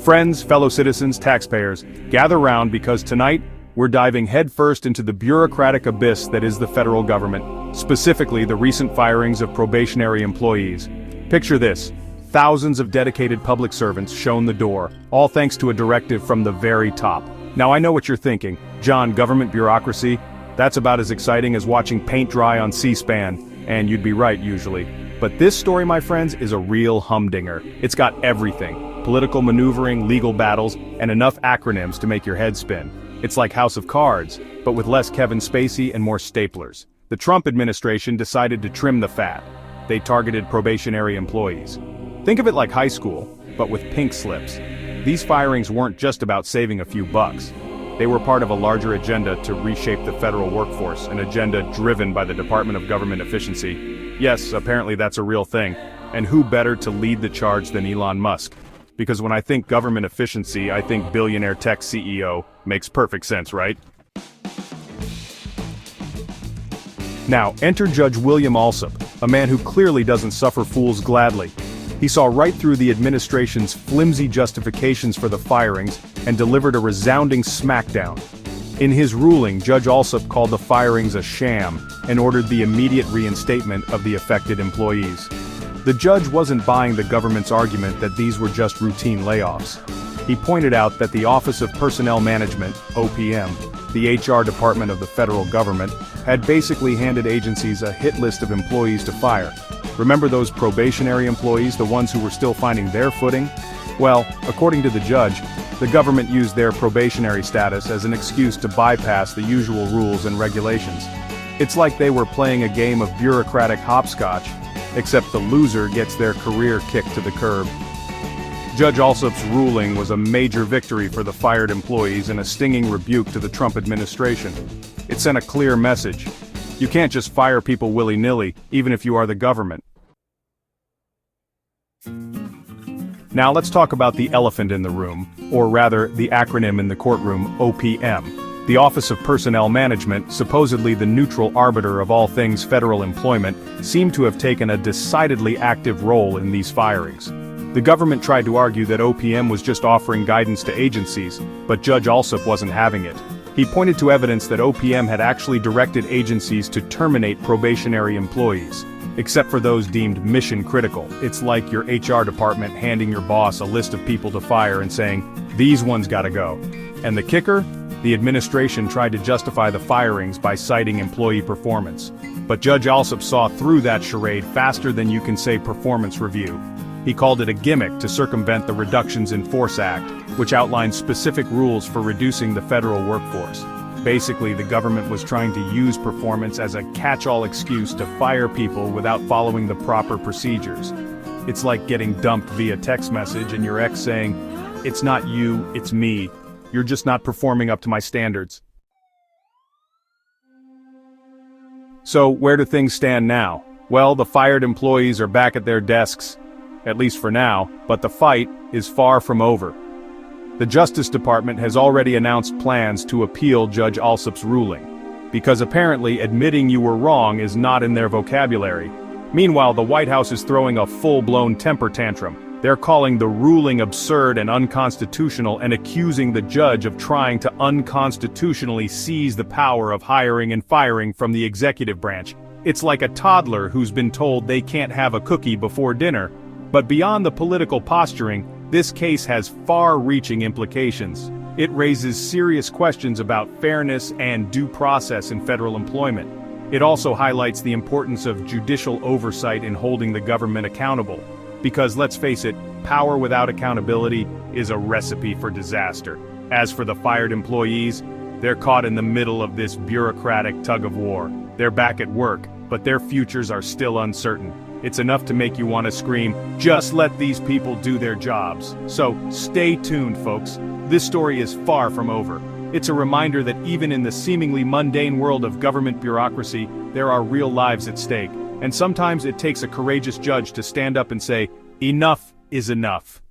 Friends, fellow citizens, taxpayers, gather round because tonight, we're diving headfirst into the bureaucratic abyss that is the federal government, specifically the recent firings of probationary employees. Picture this: thousands of dedicated public servants shown the door, all thanks to a directive from the very top. Now I know what you're thinking, John, government bureaucracy? That's about as exciting as watching paint dry on C-SPAN, and you'd be right usually. But this story, my friends, is a real humdinger. It's got everything: political maneuvering, legal battles, and enough acronyms to make your head spin. It's like House of Cards, but with less Kevin Spacey and more staplers. The Trump administration decided to trim the fat. They targeted probationary employees. Think of it like high school, but with pink slips. These firings weren't just about saving a few bucks. They were part of a larger agenda to reshape the federal workforce, an agenda driven by the Department of Government Efficiency. Yes, apparently that's a real thing. And who better to lead the charge than Elon Musk? Because when I think government efficiency, I think billionaire tech CEO. Makes perfect sense, right? Now, enter Judge William Alsop, a man who clearly doesn't suffer fools gladly. He saw right through the administration's flimsy justifications for the firings and delivered a resounding smackdown. In his ruling, Judge Alsop called the firings a sham and ordered the immediate reinstatement of the affected employees. The judge wasn't buying the government's argument that these were just routine layoffs. He pointed out that the Office of Personnel Management, OPM, the HR department of the federal government, had basically handed agencies a hit list of employees to fire. Remember those probationary employees, the ones who were still finding their footing? Well, according to the judge, the government used their probationary status as an excuse to bypass the usual rules and regulations. It's like they were playing a game of bureaucratic hopscotch, except the loser gets their career kicked to the curb. Judge Alsop's ruling was a major victory for the fired employees and a stinging rebuke to the Trump administration. It sent a clear message: you can't just fire people willy-nilly, even if you are the government. Now let's talk about the elephant in the room, or rather, the acronym in the courtroom, OPM. The Office of Personnel Management, supposedly the neutral arbiter of all things federal employment, seemed to have taken a decidedly active role in these firings. The government tried to argue that OPM was just offering guidance to agencies, but Judge Alsop wasn't having it. He pointed to evidence that OPM had actually directed agencies to terminate probationary employees, except for those deemed mission critical. It's like your HR department handing your boss a list of people to fire and saying, "These ones gotta go." And the kicker? The administration tried to justify the firings by citing employee performance. But Judge Alsop saw through that charade faster than you can say performance review. He called it a gimmick to circumvent the Reductions in Force Act, which outlines specific rules for reducing the federal workforce. Basically, the government was trying to use performance as a catch-all excuse to fire people without following the proper procedures. It's like getting dumped via text message and your ex saying, "It's not you, it's me. You're just not performing up to my standards." So, where do things stand now? Well, the fired employees are back at their desks, at least for now, but the fight is far from over. The Justice Department has already announced plans to appeal Judge Alsop's ruling, because apparently admitting you were wrong is not in their vocabulary. Meanwhile, the White House is throwing a full-blown temper tantrum. They're calling the ruling absurd and unconstitutional and accusing the judge of trying to unconstitutionally seize the power of hiring and firing from the executive branch. It's like a toddler who's been told they can't have a cookie before dinner. But beyond the political posturing, this case has far-reaching implications. It raises serious questions about fairness and due process in federal employment. It also highlights the importance of judicial oversight in holding the government accountable. Because let's face it, power without accountability is a recipe for disaster. As for the fired employees, they're caught in the middle of this bureaucratic tug-of-war. They're back at work, but their futures are still uncertain. It's enough to make you want to scream, "Just let these people do their jobs." So, stay tuned, folks. This story is far from over. It's a reminder that even in the seemingly mundane world of government bureaucracy, there are real lives at stake. And sometimes it takes a courageous judge to stand up and say, "Enough is enough."